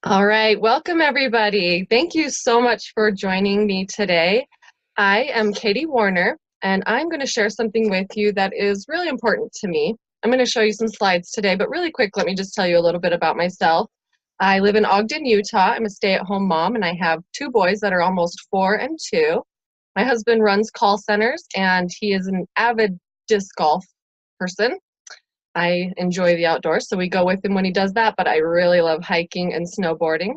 All right, welcome everybody. Thank you so much for joining me today. I am Katie Warner, and I'm going to share something with you that is really important to me. I'm going to show you some slides today, but really quick, let me just tell you a little bit about myself. I live in Ogden, Utah. I'm a stay-at-home mom, and I have two boys that are almost 4 and 2. My husband runs call centers, and he is an avid disc golf person. I enjoy the outdoors, so we go with him when he does that, but I really love hiking and snowboarding.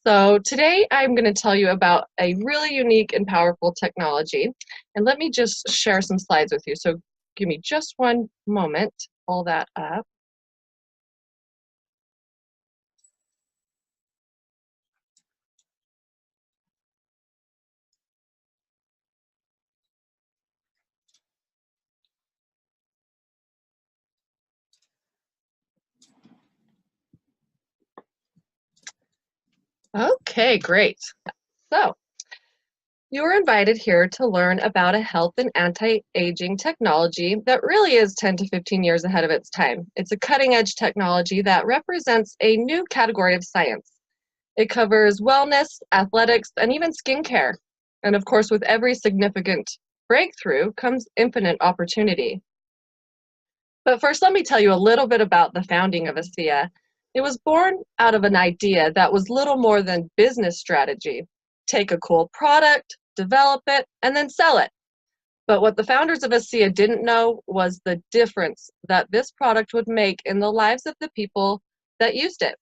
So today I'm going to tell you about a really unique and powerful technology. And let me just share some slides with you. So give me just one moment to pull that up. Okay, great. So you were invited here to learn about a health and anti-aging technology that really is 10 to 15 years ahead of its time. It's a cutting-edge technology that represents a new category of science. It covers wellness, athletics, and even skincare. And of course, with every significant breakthrough comes infinite opportunity. But first, let me tell you a little bit about the founding of ASEA. It was born out of an idea that was little more than business strategy. Take a cool product, develop it, and then sell it. But what the founders of ASEA didn't know was the difference that this product would make in the lives of the people that used it.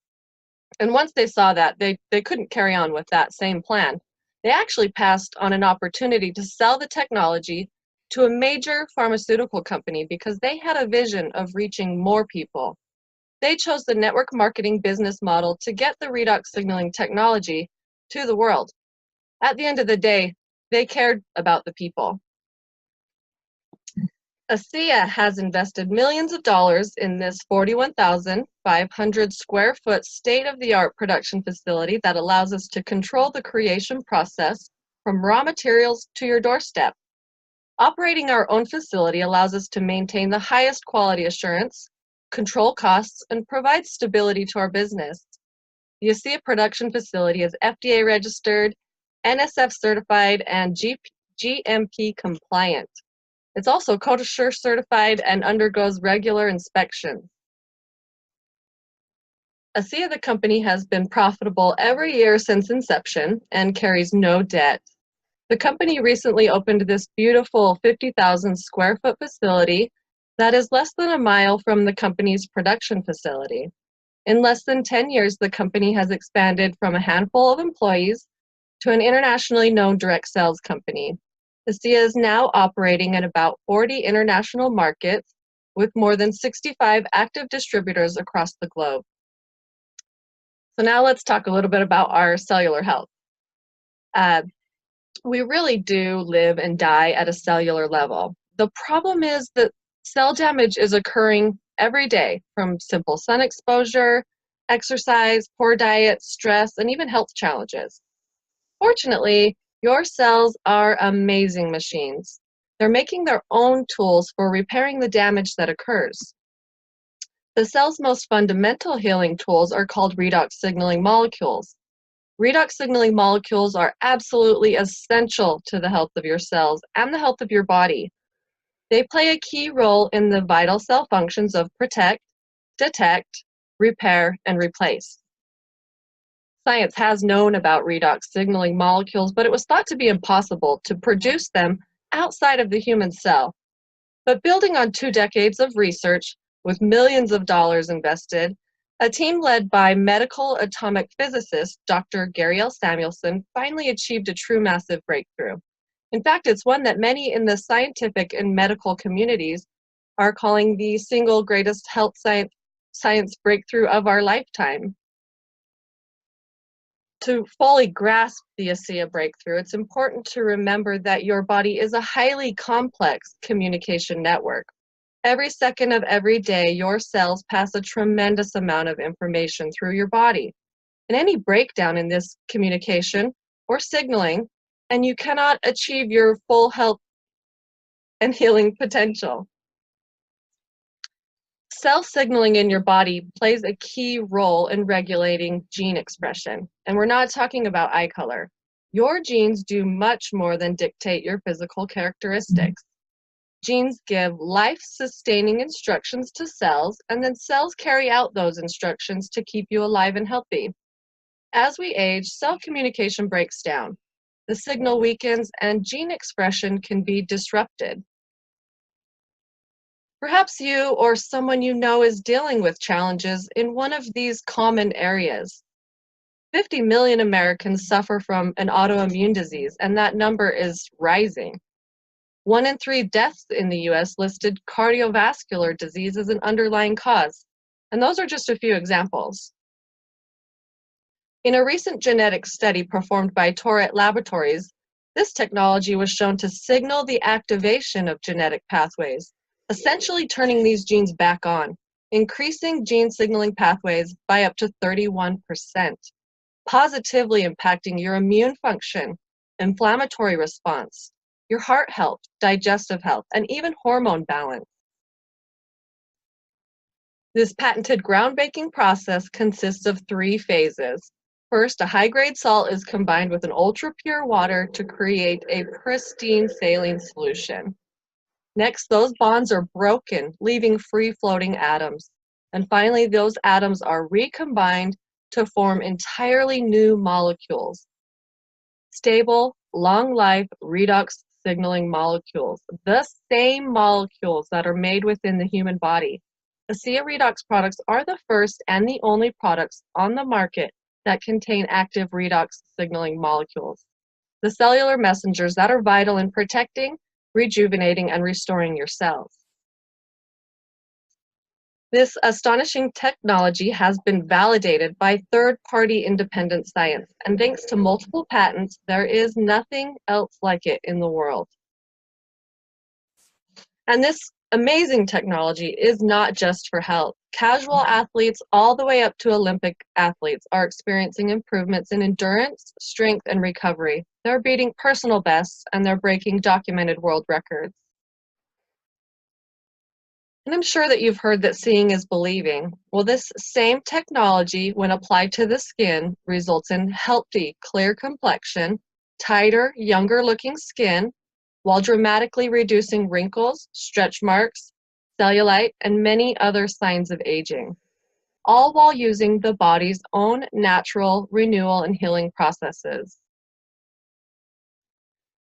And once they saw that, they couldn't carry on with that same plan. They actually passed on an opportunity to sell the technology to a major pharmaceutical company because they had a vision of reaching more people. They chose the network marketing business model to get the redox signaling technology to the world. At the end of the day, they cared about the people. ASEA has invested millions of dollars in this 41,500 square foot state-of-the-art production facility that allows us to control the creation process from raw materials to your doorstep. Operating our own facility allows us to maintain the highest quality assurance, control costs, and provide stability to our business. The ASEA production facility is FDA registered, NSF certified, and GMP compliant. It's also kosher certified and undergoes regular inspections. ASEA, the company, has been profitable every year since inception and carries no debt. The company recently opened this beautiful 50,000 square foot facility that is less than a mile from the company's production facility. In less than 10 years, the company has expanded from a handful of employees to an internationally known direct sales company. ASEA is now operating in about 40 international markets with more than 65 active distributors across the globe. So now let's talk a little bit about our cellular health. We really do live and die at a cellular level. The problem is that cell damage is occurring every day from simple sun exposure, exercise, poor diet, stress, and even health challenges. Fortunately, your cells are amazing machines. They're making their own tools for repairing the damage that occurs. The cell's most fundamental healing tools are called redox signaling molecules. Redox signaling molecules are absolutely essential to the health of your cells and the health of your body. They play a key role in the vital cell functions of protect, detect, repair, and replace. Science has known about redox signaling molecules, but it was thought to be impossible to produce them outside of the human cell. But building on 2 decades of research with millions of dollars invested, a team led by medical atomic physicist Dr. Gary L. Samuelson finally achieved a true massive breakthrough. In fact, it's one that many in the scientific and medical communities are calling the single greatest health science breakthrough of our lifetime. To fully grasp the ASEA breakthrough, it's important to remember that your body is a highly complex communication network. Every second of every day, your cells pass a tremendous amount of information through your body. And any breakdown in this communication or signaling, and you cannot achieve your full health and healing potential. Cell signaling in your body plays a key role in regulating gene expression. And we're not talking about eye color. Your genes do much more than dictate your physical characteristics. Genes give life-sustaining instructions to cells, and then cells carry out those instructions to keep you alive and healthy. As we age, cell communication breaks down. The signal weakens, and gene expression can be disrupted. Perhaps you or someone you know is dealing with challenges in one of these common areas. 50 million Americans suffer from an autoimmune disease, and that number is rising. 1 in 3 deaths in the US listed cardiovascular disease as an underlying cause, and those are just a few examples. In a recent genetic study performed by Tourette Laboratories, this technology was shown to signal the activation of genetic pathways, essentially turning these genes back on, increasing gene signaling pathways by up to 31%, positively impacting your immune function, inflammatory response, your heart health, digestive health, and even hormone balance. This patented groundbreaking process consists of 3 phases. First, a high-grade salt is combined with an ultra-pure water to create a pristine saline solution. Next, those bonds are broken, leaving free-floating atoms. And finally, those atoms are recombined to form entirely new molecules. Stable, long-life redox signaling molecules, the same molecules that are made within the human body. ASEA redox products are the first and the only products on the market that contain active redox signaling molecules, the cellular messengers that are vital in protecting, rejuvenating, and restoring your cells. This astonishing technology has been validated by third-party independent science, and thanks to multiple patents, there is nothing else like it in the world. And this amazing technology is not just for health. Casual athletes all the way up to Olympic athletes are experiencing improvements in endurance, strength, and recovery. They're beating personal bests, and they're breaking documented world records. And I'm sure that you've heard that seeing is believing. Well, this same technology, when applied to the skin, results in healthy, clear complexion, tighter, younger-looking skin, while dramatically reducing wrinkles, stretch marks, cellulite, and many other signs of aging, all while using the body's own natural renewal and healing processes.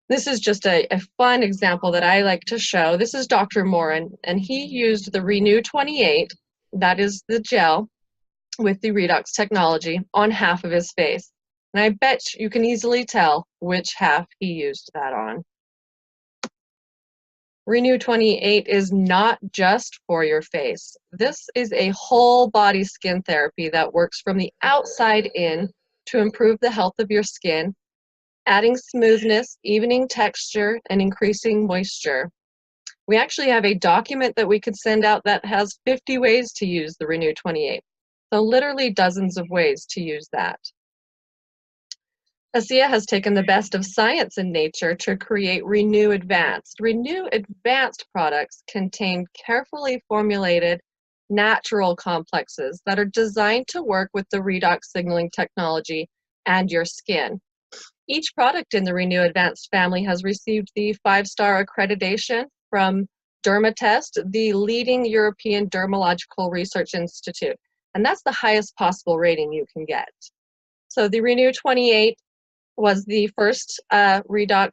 This is just a fun example that I like to show. This is Dr. Morin, and he used the Renew 28, that is the gel, with the redox technology on half of his face. And I bet you can easily tell which half he used that on. Renew 28 is not just for your face. This is a whole body skin therapy that works from the outside in to improve the health of your skin, adding smoothness, evening texture, and increasing moisture. We actually have a document that we could send out that has 50 ways to use the Renew 28. So literally dozens of ways to use that. ASEA has taken the best of science and nature to create Renew Advanced. Renew Advanced products contain carefully formulated natural complexes that are designed to work with the redox signaling technology and your skin. Each product in the Renew Advanced family has received the 5-star accreditation from Dermatest, the leading European dermatological research institute. And that's the highest possible rating you can get. So the Renew 28 was the first redox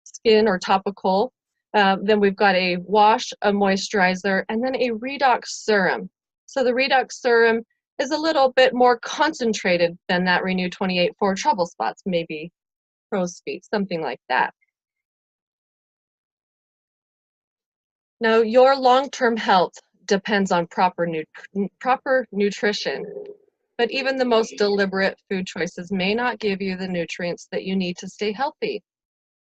skin or topical. Then we've got a wash, a moisturizer, and then a redox serum. So the redox serum is a little bit more concentrated than that Renew 28 for trouble spots, maybe crow's feet, something like that. Now, your long-term health depends on proper nutrition, but even the most deliberate food choices may not give you the nutrients that you need to stay healthy.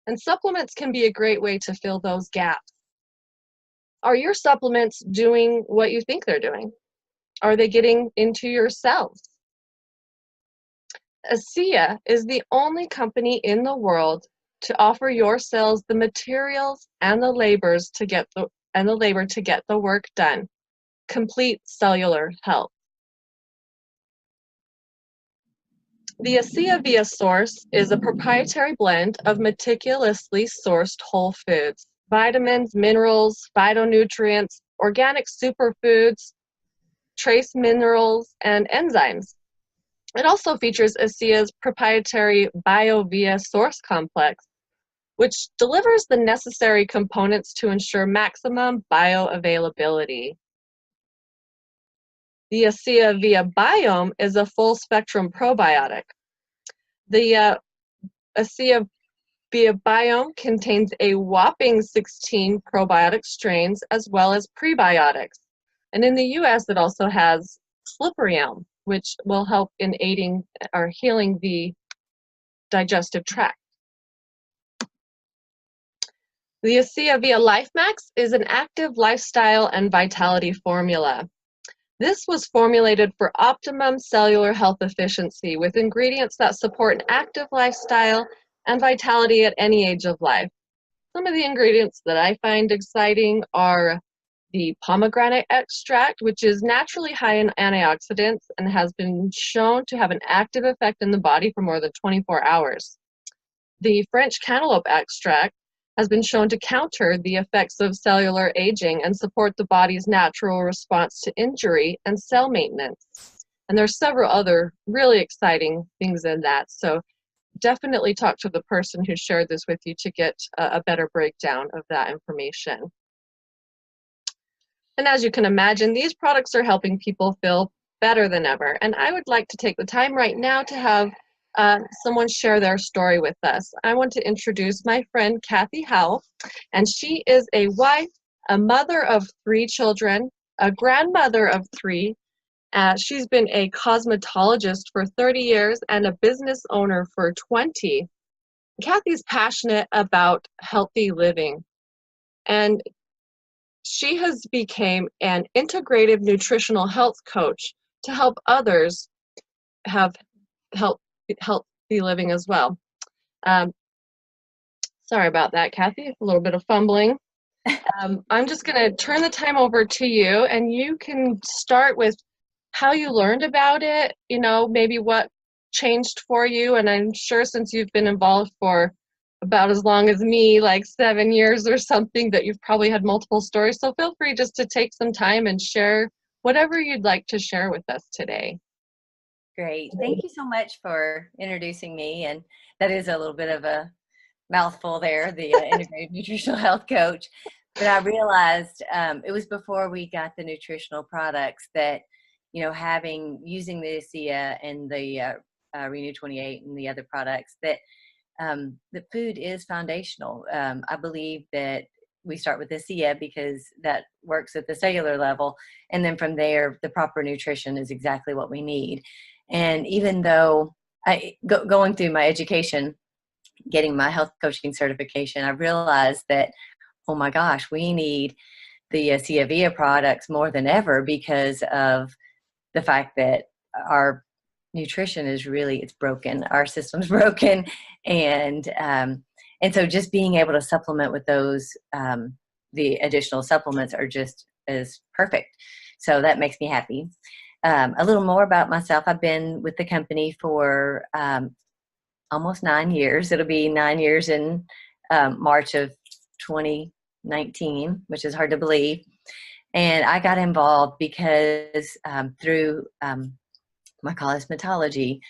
And supplements can be a great way to fill those gaps. Are your supplements doing what you think they're doing? Are they getting into your cells? ASEA is the only company in the world to offer your cells the materials and the labor to get the work done. complete cellular health. The ASEA Via Source is a proprietary blend of meticulously sourced whole foods, vitamins, minerals, phytonutrients, organic superfoods, trace minerals, and enzymes. It also features ASEA's proprietary BioVia Source Complex, which delivers the necessary components to ensure maximum bioavailability. The ASEA Via Biome is a full-spectrum probiotic. The ASEA Via Biome contains a whopping 16 probiotic strains as well as prebiotics. And in the US, it also has slippery elm, which will help in aiding or healing the digestive tract. The ASEA Via LifeMax is an active lifestyle and vitality formula. This was formulated for optimum cellular health efficiency with ingredients that support an active lifestyle and vitality at any age of life. Some of the ingredients that I find exciting are the pomegranate extract, which is naturally high in antioxidants and has been shown to have an active effect in the body for more than 24 hours. The French cantaloupe extract has been shown to counter the effects of cellular aging and support the body's natural response to injury and cell maintenance. And there's several other really exciting things in that. So definitely talk to the person who shared this with you to get a better breakdown of that information. And as you can imagine, these products are helping people feel better than ever. And I would like to take the time right now to have someone share their story with us. I want to introduce my friend Kathy Howell, and she is a wife, a mother of 3 children, a grandmother of 3. She's been a cosmetologist for 30 years and a business owner for 20. Kathy's passionate about healthy living, and she has become an integrative nutritional health coach to help others have healthy living as well. Sorry about that, Kathy, a little bit of fumbling. I'm just going to turn the time over to you, and you can start with how you learned about it, maybe what changed for you. And I'm sure since you've been involved for about as long as me, like 7 years or something, that you've probably had multiple stories. So feel free just to take some time and share whatever you'd like to share with us today. Great. Thank you so much for introducing me. And that is a little bit of a mouthful there, the integrative nutritional health coach. But I realized it was before we got the nutritional products that, using the ASEA and the Renew 28 and the other products, that the food is foundational. I believe that we start with ASEA because that works at the cellular level. And then from there, the proper nutrition is exactly what we need. And even though going through my education, getting my health coaching certification, I realized that, oh my gosh, we need the ASEA Via products more than ever because of the fact that our nutrition is it's broken. Our system's broken. And so just being able to supplement with those, the additional supplements is perfect. So that makes me happy. A little more about myself. I've been with the company for almost 9 years. It'll be 9 years in March of 2019, which is hard to believe. And I got involved because through my cosmetology,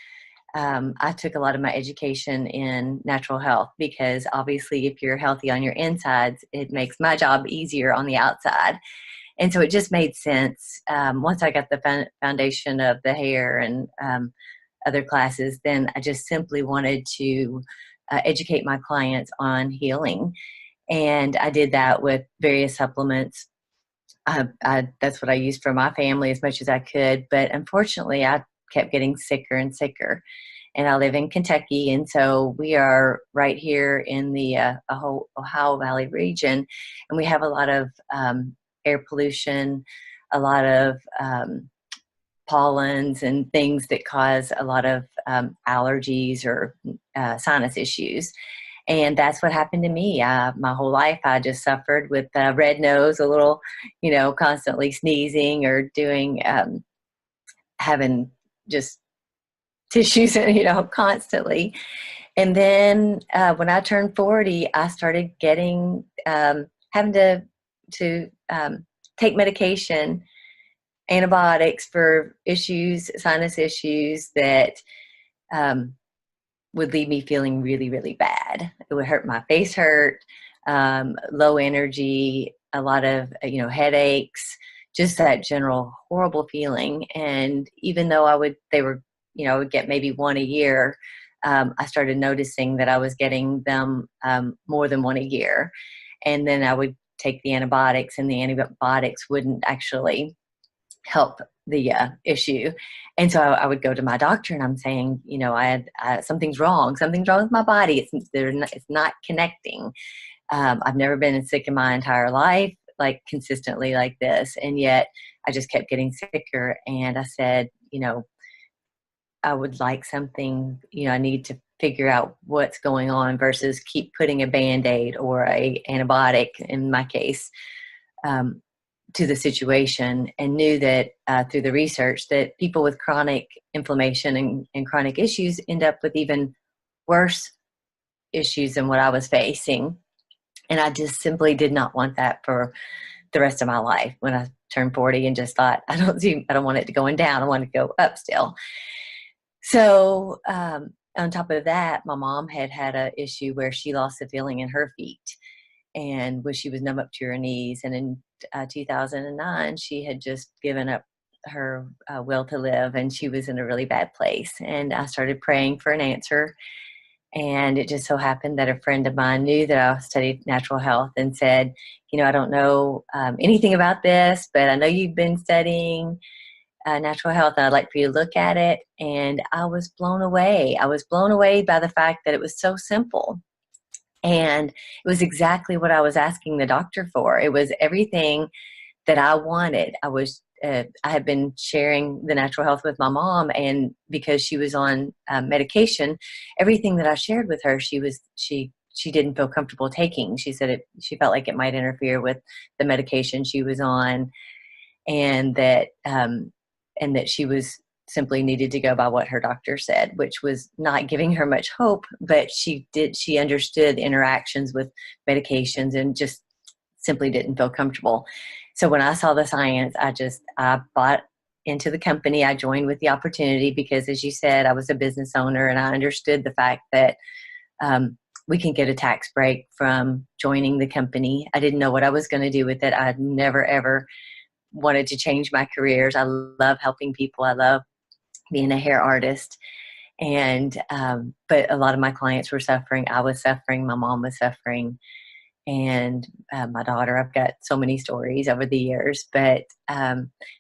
I took a lot of my education in natural health because obviously if you're healthy on your insides, it makes my job easier on the outside. And so it just made sense. Once I got the foundation of the hair and other classes, then I just simply wanted to educate my clients on healing. And I did that with various supplements. That's what I used for my family as much as I could. But unfortunately, I kept getting sicker and sicker. And I live in Kentucky. And so we are right here in the Ohio Valley region. And we have a lot of air pollution, a lot of pollens and things that cause a lot of allergies or sinus issues. And that's what happened to me. My whole life, I just suffered with a red nose, a little, constantly sneezing or doing, having just tissues, constantly. And then when I turned 40, I started getting, having to take medication, antibiotics for issues, sinus issues that um, would leave me feeling really, really bad. It would hurt, my face hurt, low energy, a lot of, headaches, just that general horrible feeling. And even though I would get maybe one a year, I started noticing that I was getting them more than one a year. And then I would take the antibiotics, and the antibiotics wouldn't actually help the issue. And so I would go to my doctor and I'm saying, something's wrong. Something's wrong with my body. It's not connecting. I've never been sick in my entire life, like consistently like this. And yet I just kept getting sicker. And I said, I would like something, I need to figure out what's going on versus keep putting a Band-Aid or a antibiotic in my case, to the situation, and knew that through the research that people with chronic inflammation and chronic issues end up with even worse issues than what I was facing. And I just simply did not want that for the rest of my life. When I turned 40 and just thought, I don't want it to going down. I want to go up still. So on top of that, my mom had an issue where she lost the feeling in her feet, and when she was numb up to her knees. And in 2009, she had just given up her will to live, and she was in a really bad place. And I started praying for an answer. And it just so happened that a friend of mine knew that I studied natural health and said, I don't know anything about this, but I know you've been studying natural health, and I'd like for you to look at it. And I was blown away. I was blown away by the fact that it was so simple. And it was exactly what I was asking the doctor for. It was everything that I wanted. I had been sharing the natural health with my mom, and because she was on medication, everything that I shared with her, she didn't feel comfortable taking. She said she felt like it might interfere with the medication she was on, and that she was simply needed to go by what her doctor said, which was not giving her much hope, but she understood interactions with medications and just simply didn't feel comfortable. So when I saw the science, I bought into the company. I joined with the opportunity because, as you said, I was a business owner, and I understood the fact that we can get a tax break from joining the company. I didn't know what I was going to do with it. I'd never, ever wanted to change my careers. I love helping people. I love being a hair artist. And, but a lot of my clients were suffering. I was suffering. My mom was suffering. And my daughter, I've got so many stories over the years, but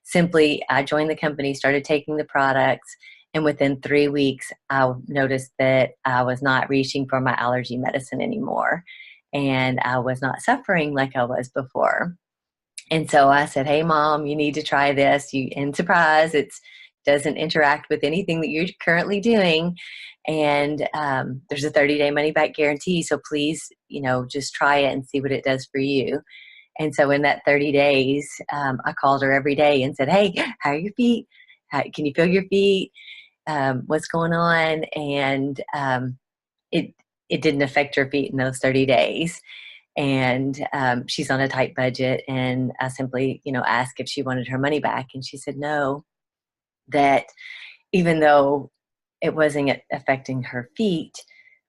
simply I joined the company, started taking the products. And within 3 weeks, I noticed that I was not reaching for my allergy medicine anymore. And I was not suffering like I was before. And so I said, hey, Mom, you need to try this. And surprise, it doesn't interact with anything that you're currently doing. And there's a 30-day money-back guarantee. So please, just try it and see what it does for you. And so in that 30 days, I called her every day and said, hey, how are your feet? Can you feel your feet? What's going on? And it didn't affect her feet in those 30 days. And she's on a tight budget. And I simply, asked if she wanted her money back. And she said no, that even though it wasn't affecting her feet,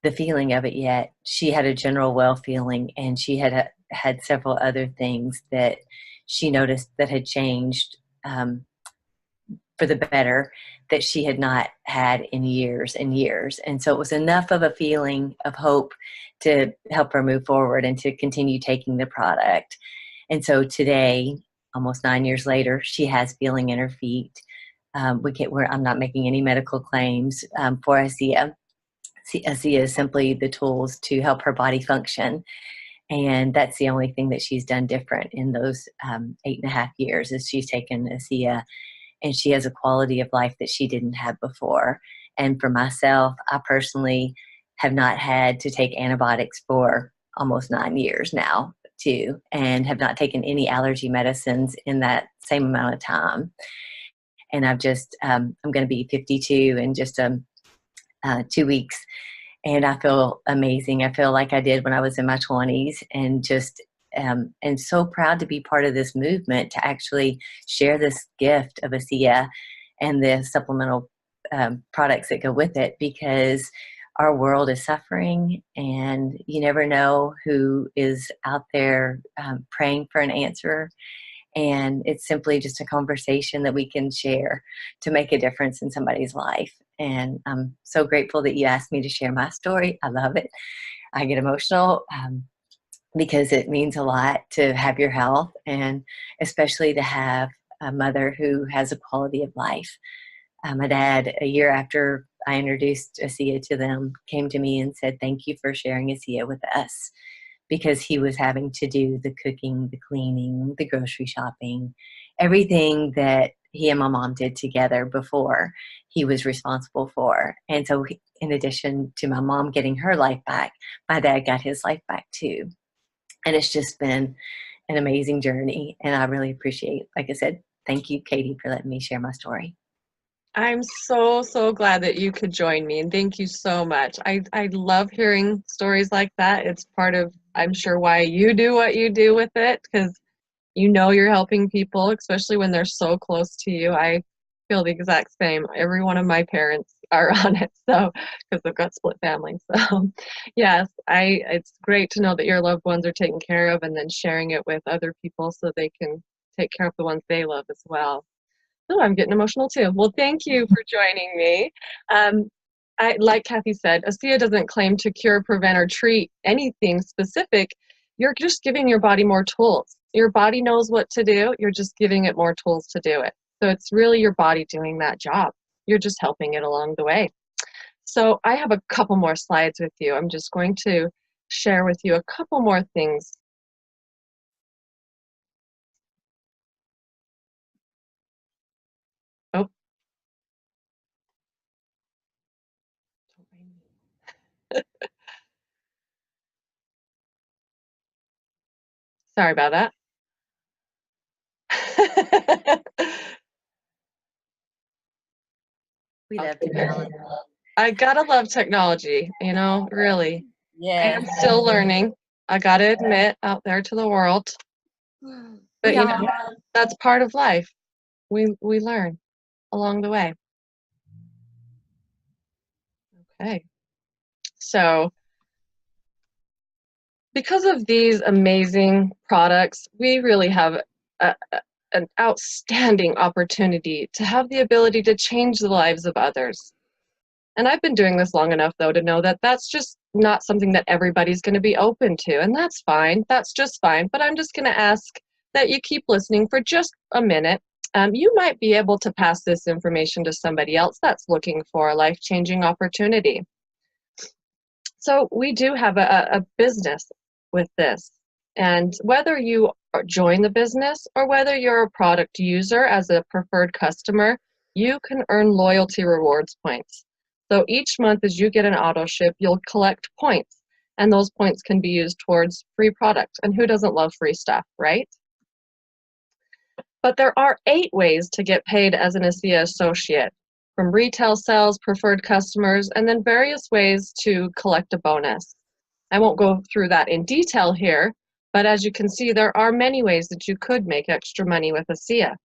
the feeling of it yet, she had a general well feeling, and she had several other things that she noticed that had changed for the better that she had not had in years and years. And so it was enough of a feeling of hope to help her move forward and to continue taking the product. And so today, almost 9 years later, she has feeling in her feet. I'm not making any medical claims for ASEA. ASEA is simply the tools to help her body function. And that's the only thing that she's done different in those 8.5 years is she's taken ASEA, and she has a quality of life that she didn't have before. And for myself, I personally have not had to take antibiotics for almost 9 years now, too, and have not taken any allergy medicines in that same amount of time. And I'm going to be 52 in just 2 weeks. And I feel amazing. I feel like I did when I was in my 20s, and just and so proud to be part of this movement to actually share this gift of ASEA and the supplemental products that go with it, because our world is suffering, and you never know who is out there praying for an answer. And it's simply just a conversation that we can share to make a difference in somebody's life. And I'm so grateful that you asked me to share my story. I love it. I get emotional because it means a lot to have your health, and especially to have a mother who has a quality of life. My dad, a year after I introduced ASEA to them, came to me and said, "Thank you for sharing ASEA with us," because he was having to do the cooking, the cleaning, the grocery shopping, everything that he and my mom did together before, he was responsible for. And so in addition to my mom getting her life back, my dad got his life back too. And it's just been an amazing journey. And I really appreciate, like I said, thank you, Katie, for letting me share my story. I'm so, so glad that you could join me, and thank you so much. I love hearing stories like that. It's part of, I'm sure, why you do what you do with it, because you know you're helping people, especially when they're so close to you. I feel the exact same. Every one of my parents are on it, so because I've got split families. So yes, it's great to know that your loved ones are taken care of, and then sharing it with other people so they can take care of the ones they love as well. Oh, I'm getting emotional too. Well, thank you for joining me. Um, like Kathy said, ASEA doesn't claim to cure, prevent, or treat anything specific. You're just giving your body more tools. Your body knows what to do. You're just giving it more tools to do it. So it's really your body doing that job. You're just helping it along the way. So I have a couple more slides with you. I'm just going to share with you a couple more things. Oh, sorry about that. We love technology. I gotta love technology, really. I Yes. am still learning. I gotta admit, out there to the world. But We are. that's part of life. We learn along the way. Okay. So because of these amazing products, we really have an outstanding opportunity to have the ability to change the lives of others. And I've been doing this long enough, though, to know that that's just not something that everybody's going to be open to. And that's fine. That's just fine. But I'm just going to ask that you keep listening for just a minute. You might be able to pass this information to somebody else that's looking for a life-changing opportunity. So we do have a business with this. And whether you join the business or whether you're a product user as a preferred customer, you can earn loyalty rewards points. So each month as you get an auto ship, you'll collect points, and those points can be used towards free products. And who doesn't love free stuff, right? But there are 8 ways to get paid as an ASEA associate, from retail sales, preferred customers, and then various ways to collect a bonus. I won't go through that in detail here, but as you can see, there are many ways that you could make extra money with ASEA.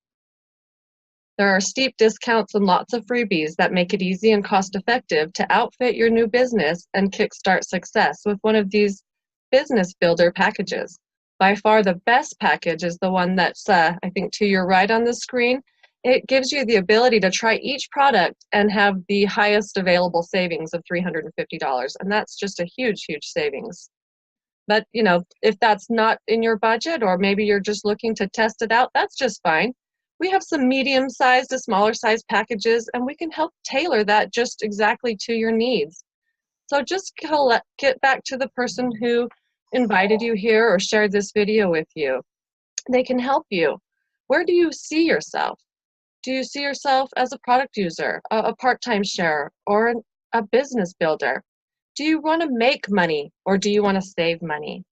There are steep discounts and lots of freebies that make it easy and cost-effective to outfit your new business and kickstart success with one of these business builder packages. By far the best package is the one that's, I think, to your right on the screen. It gives you the ability to try each product and have the highest available savings of $350. And that's just a huge, huge savings. But, if that's not in your budget, or maybe you're just looking to test it out, that's just fine. We have some medium-sized to smaller-sized packages, and we can help tailor that just exactly to your needs. So just get back to the person who invited you here or shared this video with you. They can help you. Where do you see yourself? Do you see yourself as a product user, a part-time sharer, or a business builder? Do you want to make money or do you want to save money?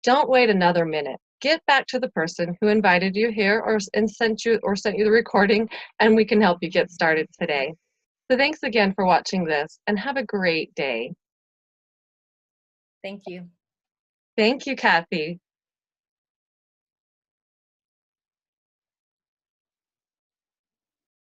Don't wait another minute. Get back to the person who invited you here and sent you the recording, and we can help you get started today. So thanks again for watching this, and have a great day. Thank you. Thank you, Kathy.